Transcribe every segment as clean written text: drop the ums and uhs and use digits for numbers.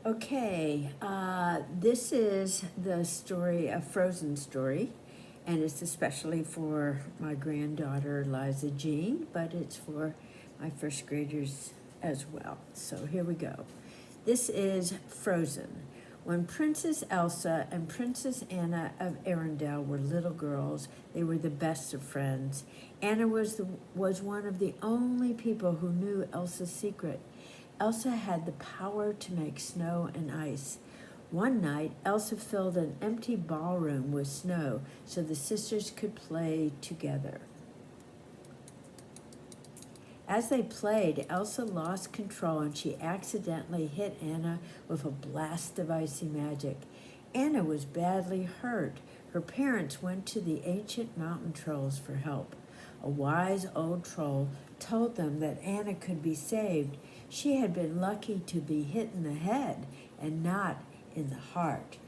Okay, this is the story, a Frozen story, and it's especially for my granddaughter Liza Jean, but it's for my first graders as well. So here we go. This is Frozen. When Princess Elsa and Princess Anna of Arendelle were little girls, they were the best of friends. Anna was one of the only people who knew Elsa's secret. Elsa had the power to make snow and ice. One night, Elsa filled an empty ballroom with snow so the sisters could play together. As they played, Elsa lost control and she accidentally hit Anna with a blast of icy magic. Anna was badly hurt. Her parents went to the ancient mountain trolls for help. A wise old troll told them that Anna could be saved. She had been lucky to be hit in the head and not in the heart.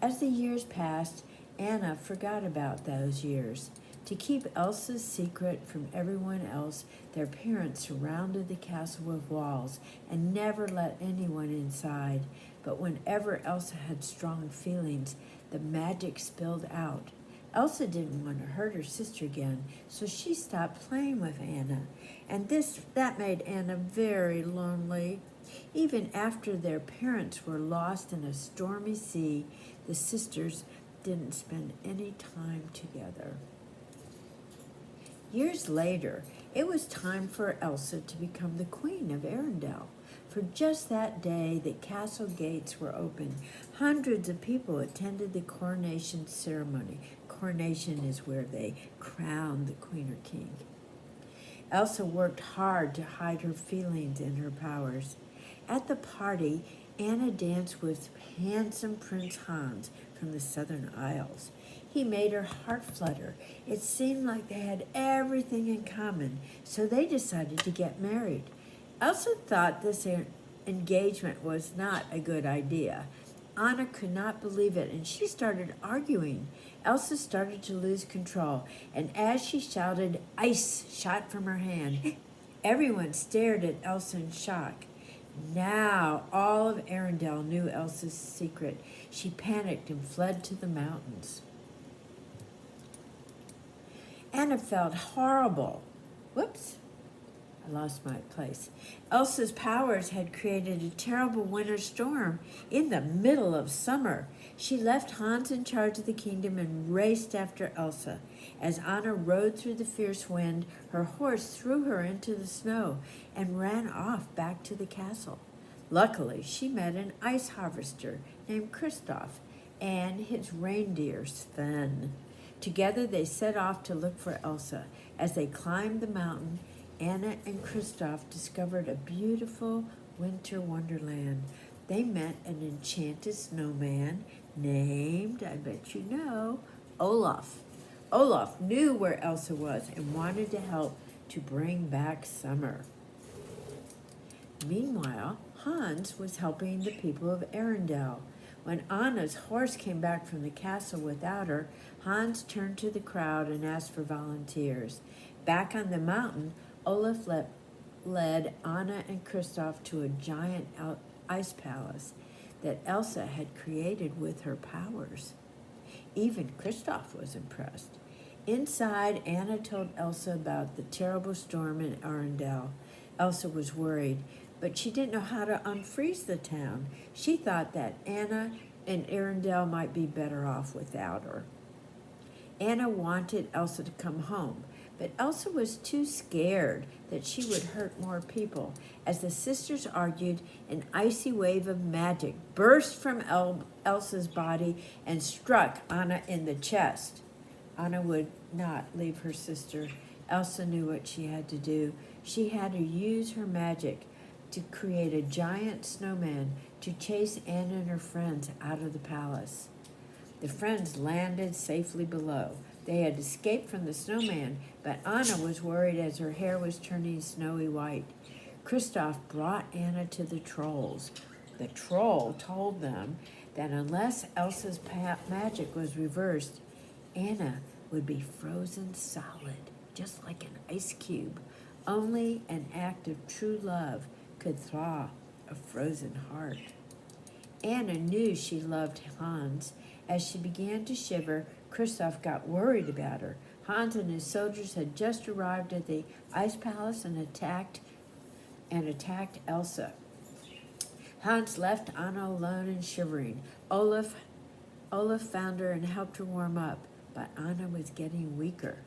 As the years passed, Anna forgot about those years. To keep Elsa's secret from everyone else, their parents surrounded the castle with walls and never let anyone inside. But whenever Elsa had strong feelings, the magic spilled out. Elsa didn't want to hurt her sister again, so she stopped playing with Anna, and that made Anna very lonely. Even after their parents were lost in a stormy sea, the sisters didn't spend any time together. Years later, it was time for Elsa to become the Queen of Arendelle. For just that day, the castle gates were open. Hundreds of people attended the coronation ceremony. Coronation is where they crown the queen or king. Elsa worked hard to hide her feelings and her powers. At the party, Anna danced with handsome Prince Hans from the Southern Isles. He made her heart flutter. It seemed like they had everything in common, so they decided to get married. Elsa thought this engagement was not a good idea. Anna could not believe it, and she started arguing. Elsa started to lose control, and as she shouted, ice shot from her hand. Everyone stared at Elsa in shock. Now all of Arendelle knew Elsa's secret. She panicked and fled to the mountains. Anna felt horrible. Whoops. I lost my place. Elsa's powers had created a terrible winter storm in the middle of summer. She left Hans in charge of the kingdom and raced after Elsa. As Anna rode through the fierce wind, her horse threw her into the snow and ran off back to the castle. Luckily, she met an ice harvester named Kristoff and his reindeer Sven. Together they set off to look for Elsa. As they climbed the mountain, Anna and Kristoff discovered a beautiful winter wonderland. They met an enchanted snowman named, I bet you know, Olaf. Olaf knew where Elsa was and wanted to help to bring back summer. Meanwhile, Hans was helping the people of Arendelle. When Anna's horse came back from the castle without her, Hans turned to the crowd and asked for volunteers. Back on the mountain, Olaf led Anna and Kristoff to a giant ice palace that Elsa had created with her powers. Even Kristoff was impressed. Inside, Anna told Elsa about the terrible storm in Arendelle. Elsa was worried, but she didn't know how to unfreeze the town. She thought that Anna and Arendelle might be better off without her. Anna wanted Elsa to come home, but Elsa was too scared that she would hurt more people. As the sisters argued, an icy wave of magic burst from Elsa's body and struck Anna in the chest. Anna would not leave her sister. Elsa knew what she had to do. She had to use her magic to create a giant snowman to chase Anna and her friends out of the palace. The friends landed safely below. They had escaped from the snowman, but Anna was worried as her hair was turning snowy white. Kristoff brought Anna to the trolls. The troll told them that unless Elsa's magic was reversed, Anna would be frozen solid, just like an ice cube. Only an act of true love could thaw a frozen heart. Anna knew she loved Hans. As she began to shiver, Kristoff got worried about her. Hans and his soldiers had just arrived at the ice palace and attacked Elsa. Hans left Anna alone and shivering. Olaf found her and helped her warm up, but Anna was getting weaker.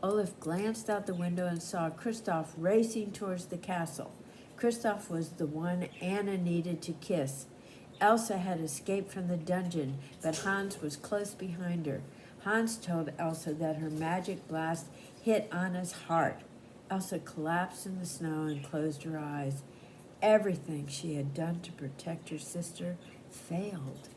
Olaf glanced out the window and saw Kristoff racing towards the castle. Kristoff was the one Anna needed to kiss. Elsa had escaped from the dungeon, but Hans was close behind her. Hans told Elsa that her magic blast hit Anna's heart. Elsa collapsed in the snow and closed her eyes. Everything she had done to protect her sister failed.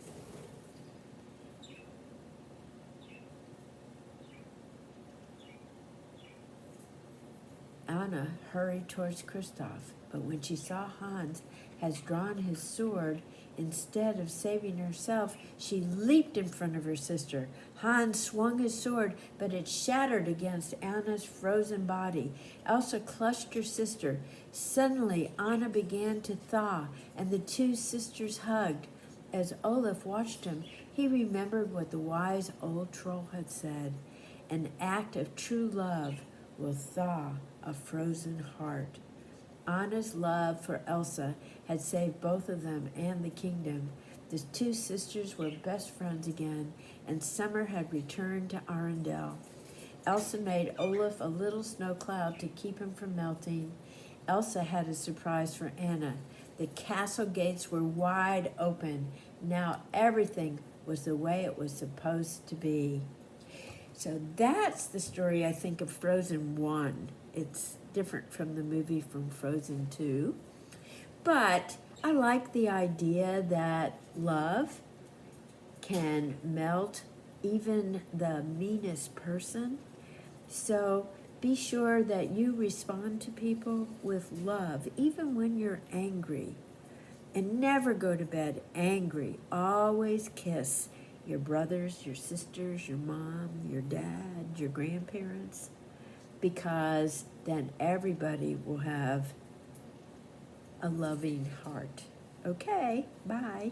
Anna hurried towards Kristoff, but when she saw Hans had drawn his sword, instead of saving herself, she leaped in front of her sister. Hans swung his sword, but it shattered against Anna's frozen body. Elsa clutched her sister. Suddenly, Anna began to thaw, and the two sisters hugged. As Olaf watched him, he remembered what the wise old troll had said. An act of true love will thaw a frozen heart. Anna's love for Elsa had saved both of them and the kingdom. The two sisters were best friends again, and summer had returned to Arendelle. Elsa made Olaf a little snow cloud to keep him from melting. Elsa had a surprise for Anna. The castle gates were wide open. Now everything was the way it was supposed to be. So that's the story, I think, of Frozen 1. It's different from the movie from Frozen 2. But I like the idea that love can melt even the meanest person. So be sure that you respond to people with love, even when you're angry. And never go to bed angry. Always kiss your brothers, your sisters, your mom, your dad, your grandparents, because then everybody will have a loving heart. Okay, bye.